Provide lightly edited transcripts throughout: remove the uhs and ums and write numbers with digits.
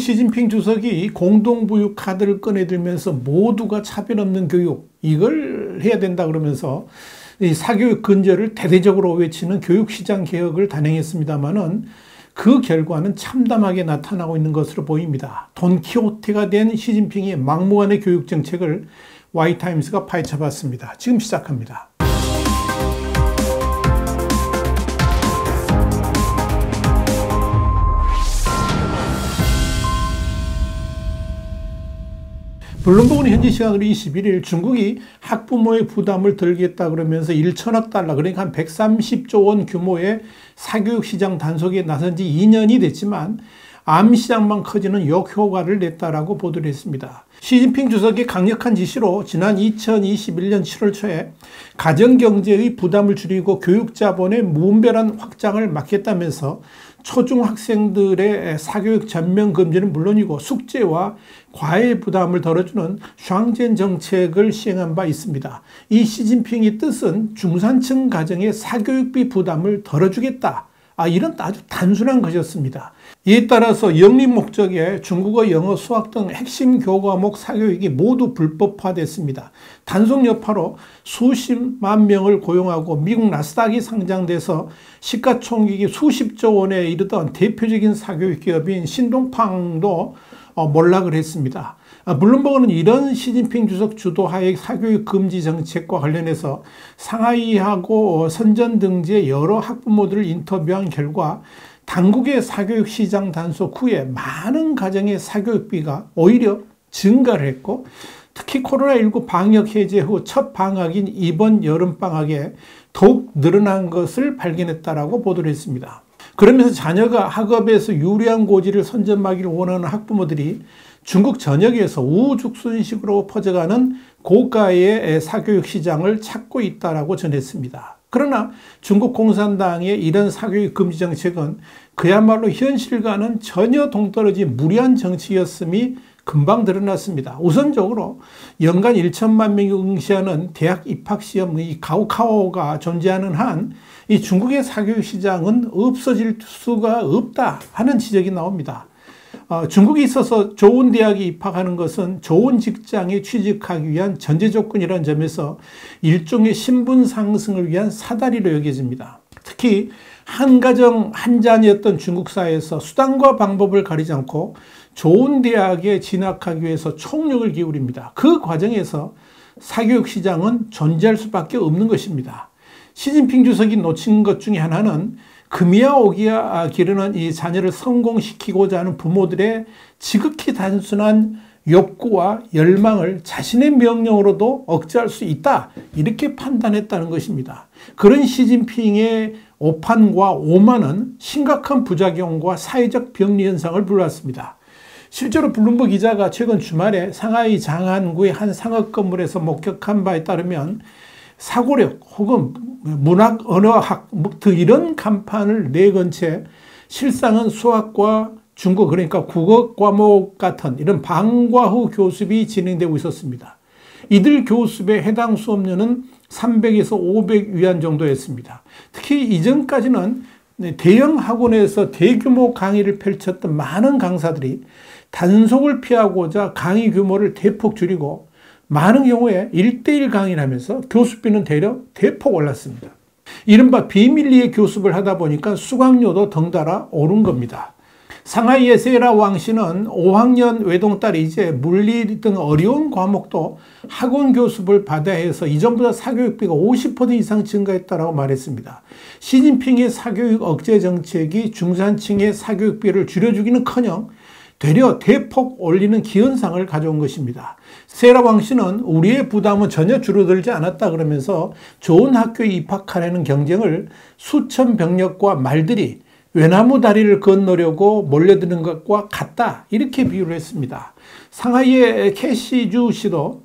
시진핑 주석이 공동부유 카드를 꺼내들면서 모두가 차별 없는 교육, 이걸 해야 된다 그러면서 이 사교육 근절을 대대적으로 외치는 교육시장 개혁을 단행했습니다만은 그 결과는 참담하게 나타나고 있는 것으로 보입니다. 돈키호테가 된 시진핑의 막무가내 교육 정책을 Y타임스가 파헤쳐봤습니다. 지금 시작합니다. 블룸버그는 현지 시간으로 21일 중국이 학부모의 부담을 덜겠다 그러면서 1천억 달러, 그러니까 한 130조 원 규모의 사교육 시장 단속에 나선 지 2년이 됐지만 암시장만 커지는 역효과를 냈다라고 보도를 했습니다. 시진핑 주석의 강력한 지시로 지난 2021년 7월 초에 가정경제의 부담을 줄이고 교육자본의 무분별한 확장을 막겠다면서 초중학생들의 사교육 전면 금지는 물론이고 숙제와 과외 부담을 덜어주는 샹젠 정책을 시행한 바 있습니다. 이 시진핑의 뜻은 중산층 가정의 사교육비 부담을 덜어주겠다. 이런 아주 단순한 것이었습니다. 이에 따라서 영리 목적의 중국어, 영어, 수학 등 핵심 교과목 사교육이 모두 불법화됐습니다. 단속 여파로 수십만 명을 고용하고 미국 나스닥이 상장돼서 시가총액이 수십조 원에 이르던 대표적인 사교육 기업인 신동팡도 몰락을 했습니다. 블룸버그는 이런 시진핑 주석 주도하의 사교육 금지 정책과 관련해서 상하이하고 선전 등지의 여러 학부모들을 인터뷰한 결과 당국의 사교육 시장 단속 후에 많은 가정의 사교육비가 오히려 증가를 했고 특히 코로나19 방역 해제 후 첫 방학인 이번 여름방학에 더욱 늘어난 것을 발견했다라고 보도를 했습니다. 그러면서 자녀가 학업에서 유리한 고지를 선점하기를 원하는 학부모들이 중국 전역에서 우후죽순식으로 퍼져가는 고가의 사교육 시장을 찾고 있다라고 전했습니다. 그러나 중국 공산당의 이런 사교육 금지 정책은 그야말로 현실과는 전혀 동떨어진 무리한 정책이었음이 금방 드러났습니다. 우선적으로 연간 1천만 명이 응시하는 대학 입학시험 이 가오카오가 존재하는 한 이 중국의 사교육 시장은 없어질 수가 없다 하는 지적이 나옵니다. 중국에 있어서 좋은 대학에 입학하는 것은 좋은 직장에 취직하기 위한 전제 조건이라는 점에서 일종의 신분 상승을 위한 사다리로 여겨집니다. 특히 한 가정 한 자녀였던 중국 사회에서 수단과 방법을 가리지 않고 좋은 대학에 진학하기 위해서 총력을 기울입니다. 그 과정에서 사교육 시장은 존재할 수밖에 없는 것입니다. 시진핑 주석이 놓친 것 중에 하나는 금이야 오기야 기르는 이 자녀를 성공시키고자 하는 부모들의 지극히 단순한 욕구와 열망을 자신의 명령으로도 억제할 수 있다, 이렇게 판단했다는 것입니다. 그런 시진핑의 오판과 오만은 심각한 부작용과 사회적 병리 현상을 불러왔습니다. 실제로 블룸버그 기자가 최근 주말에 상하이 장안구의 한 상업 건물에서 목격한 바에 따르면 사고력 혹은 문학, 언어학 등 이런 간판을 내건 채 실상은 수학과 중국, 그러니까 국어 과목 같은 이런 방과 후 교습이 진행되고 있었습니다. 이들 교습의 해당 수업료는 300에서 500위안 정도였습니다. 특히 이전까지는 대형 학원에서 대규모 강의를 펼쳤던 많은 강사들이 단속을 피하고자 강의 규모를 대폭 줄이고 많은 경우에 1:1 강의를 하면서 교습비는 대략 대폭 올랐습니다. 이른바 비밀리에 교습을 하다 보니까 수강료도 덩달아 오른 겁니다. 상하이의 세라 왕씨는 5학년 외동딸이 이제 물리 등 어려운 과목도 학원 교습을 받아야 해서 이전보다 사교육비가 50% 이상 증가했다고 말했습니다. 시진핑의 사교육 억제 정책이 중산층의 사교육비를 줄여주기는커녕 되려 대폭 올리는 기현상을 가져온 것입니다. 세라 왕씨는 우리의 부담은 전혀 줄어들지 않았다 그러면서 좋은 학교에 입학하려는 경쟁을 수천 병력과 말들이 외나무 다리를 건너려고 몰려드는 것과 같다, 이렇게 비유를 했습니다. 상하이의 캐시주 씨도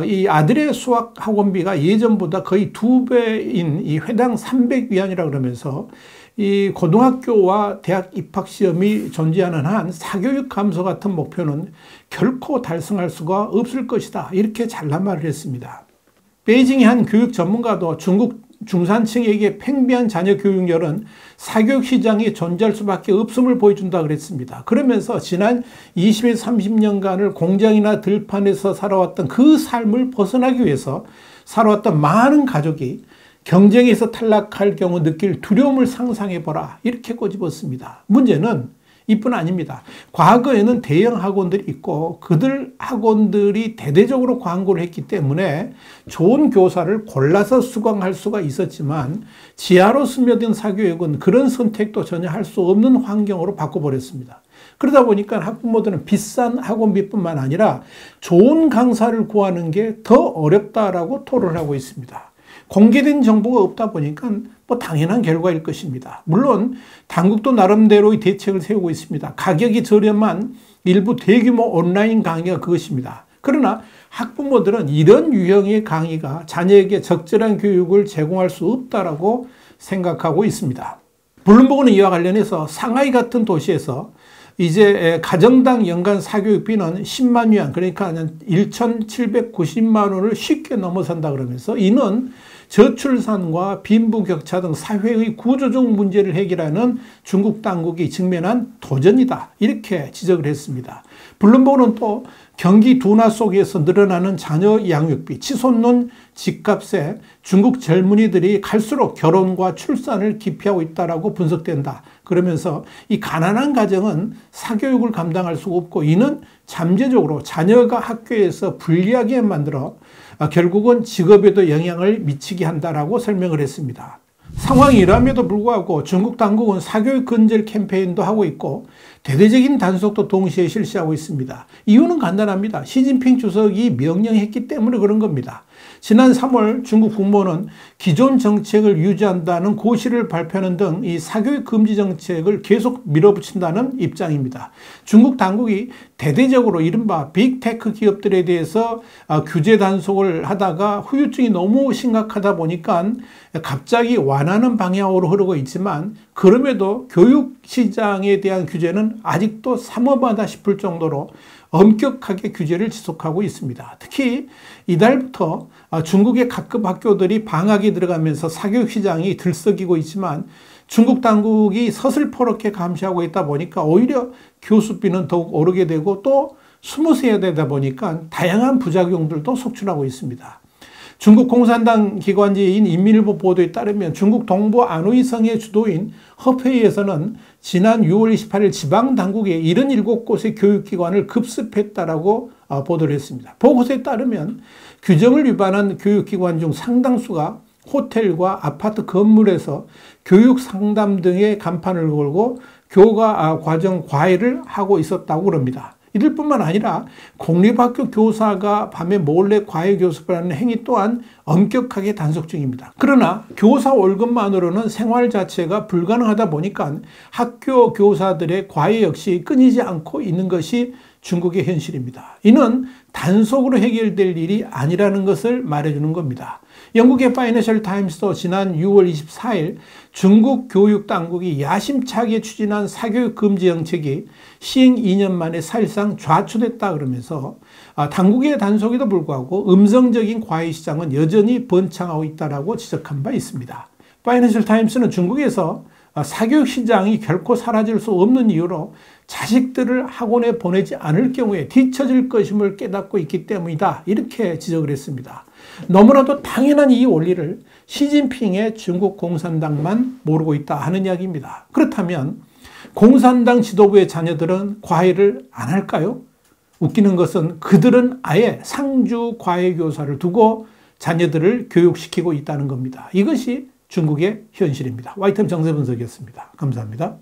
이 아들의 수학 학원비가 예전보다 거의 2배인 이 회당 300위안이라 그러면서 이 고등학교와 대학 입학 시험이 존재하는 한 사교육 감소 같은 목표는 결코 달성할 수가 없을 것이다, 이렇게 잘난 말을 했습니다. 베이징의 한 교육 전문가도 중국 중산층에게 팽배한 자녀 교육열은 사교육 시장이 존재할 수밖에 없음을 보여준다 그랬습니다. 그러면서 지난 20에 30년간을 공장이나 들판에서 살아왔던 그 삶을 벗어나기 위해서 살아왔던 많은 가족이 경쟁에서 탈락할 경우 느낄 두려움을 상상해보라, 이렇게 꼬집었습니다. 문제는 이뿐 아닙니다. 과거에는 대형 학원들이 있고 그들 학원들이 대대적으로 광고를 했기 때문에 좋은 교사를 골라서 수강할 수가 있었지만 지하로 스며든 사교육은 그런 선택도 전혀 할 수 없는 환경으로 바꿔버렸습니다. 그러다 보니까 학부모들은 비싼 학원비뿐만 아니라 좋은 강사를 구하는 게 더 어렵다라고 토론을 하고 있습니다. 공개된 정보가 없다 보니까 당연한 결과일 것입니다. 물론 당국도 나름대로의 대책을 세우고 있습니다. 가격이 저렴한 일부 대규모 온라인 강의가 그것입니다. 그러나 학부모들은 이런 유형의 강의가 자녀에게 적절한 교육을 제공할 수 없다라고 생각하고 있습니다. 블룸버그는 이와 관련해서 상하이 같은 도시에서 이제 가정당 연간 사교육비는 10만 위안, 그러니까 1,790만 원을 쉽게 넘어선다 그러면서 이는 저출산과 빈부격차 등 사회의 구조적 문제를 해결하는 중국 당국이 직면한 도전이다, 이렇게 지적을 했습니다. 블룸버그는 또 경기 둔화 속에서 늘어나는 자녀 양육비, 치솟는 집값에 중국 젊은이들이 갈수록 결혼과 출산을 기피하고 있다라고 분석된다. 그러면서 이 가난한 가정은 사교육을 감당할 수 없고 이는 잠재적으로 자녀가 학교에서 불리하게 만들어 결국은 직업에도 영향을 미치게 한다라고 설명을 했습니다. 상황이 이러함에도 불구하고 중국 당국은 사교육 근절 캠페인도 하고 있고 대대적인 단속도 동시에 실시하고 있습니다. 이유는 간단합니다. 시진핑 주석이 명령했기 때문에 그런 겁니다. 지난 3월 중국 국무원은 기존 정책을 유지한다는 고시를 발표하는 등 이 사교육 금지 정책을 계속 밀어붙인다는 입장입니다. 중국 당국이 대대적으로 이른바 빅테크 기업들에 대해서 규제 단속을 하다가 후유증이 너무 심각하다 보니까 갑자기 완화하는 방향으로 흐르고 있지만 그럼에도 교육 시장에 대한 규제는 아직도 삼엄하다 싶을 정도로 엄격하게 규제를 지속하고 있습니다. 특히 이달부터 중국의 각급 학교들이 방학에 들어가면서 사교육 시장이 들썩이고 있지만 중국 당국이 서슬퍼렇게 감시하고 있다 보니까 오히려 교수비는 더욱 오르게 되고 또 숨어서 되다 보니까 다양한 부작용들도 속출하고 있습니다. 중국 공산당 기관지인 인민일보 보도에 따르면 중국 동부 안후이성의 주도인 허페이에서는 지난 6월 28일 지방당국에 77곳의 교육기관을 급습했다라고 보도를 했습니다. 보고서에 따르면 규정을 위반한 교육기관 중 상당수가 호텔과 아파트 건물에서 교육 상담 등의 간판을 걸고 교과 과정 과외를 하고 있었다고 합니다. 이들뿐만 아니라 공립학교 교사가 밤에 몰래 과외 교습을 하는 행위 또한 엄격하게 단속 중입니다. 그러나 교사 월급만으로는 생활 자체가 불가능하다 보니까 학교 교사들의 과외 역시 끊이지 않고 있는 것이 중국의 현실입니다. 이는 단속으로 해결될 일이 아니라는 것을 말해주는 겁니다. 영국의 파이낸셜 타임스도 지난 6월 24일 중국 교육 당국이 야심차게 추진한 사교육 금지 정책이 시행 2년 만에 사실상 좌초됐다 그러면서 당국의 단속에도 불구하고 음성적인 과외 시장은 여전히 번창하고 있다고 지적한 바 있습니다. 파이낸셜 타임스는 중국에서 사교육 시장이 결코 사라질 수 없는 이유로 자식들을 학원에 보내지 않을 경우에 뒤처질 것임을 깨닫고 있기 때문이다, 이렇게 지적을 했습니다. 너무나도 당연한 이 원리를 시진핑의 중국 공산당만 모르고 있다 하는 이야기입니다. 그렇다면 공산당 지도부의 자녀들은 과외를 안 할까요? 웃기는 것은 그들은 아예 상주 과외 교사를 두고 자녀들을 교육시키고 있다는 겁니다. 이것이 중국의 현실입니다. 와이템 정세분석이었습니다. 감사합니다.